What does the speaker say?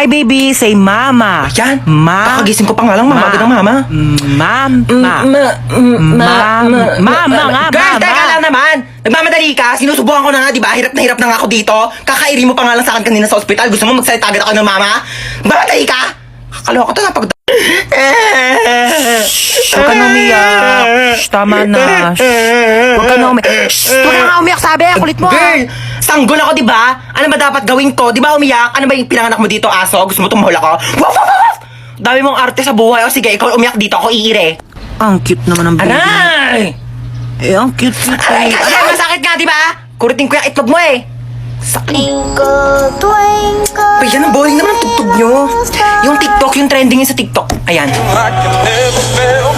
Hi, baby. Say mama. Yan. Kakagising ko pa nga lang, mama. Agad ang mama. Mama nga, Girl, mama. teka lang naman. Nagmamadali ka. Sinusubukan ko na nga, di ba? Hirap na nga ako dito. Kakairi mo pa nga lang sa akin kanina sa ospital. Gusto mo magsalita agad ako ng mama? Nagmamadali ka. Kakaloka to na pag... Huwag ka na umiyak. Shh, tama na. Shh. Huwag ka na umiyak. Shh, huwag ka na umiyak, sabi. Kulit mo. Girl, sanggol ako, di ba? Ano ba dapat gawin ko? Di ba umiyak? Ano ba yung pinanganak mo dito, aso? Gusto mo tumahol ako? Waf, waf, waf! Dami mong arte sa buhay. O sige, ikaw umiyak dito. Ako iire. Ang cute naman ng baby. Aray! Ang cute. Aray, kasi masakit nga, di ba? Kuritin ko yung itlog mo eh. Sakit. Twinkle, twinkle. Ay, yan ang boring naman ang tugtog nyo. Yung TikTok, yung trending yun sa TikTok. Ayan. I can never feel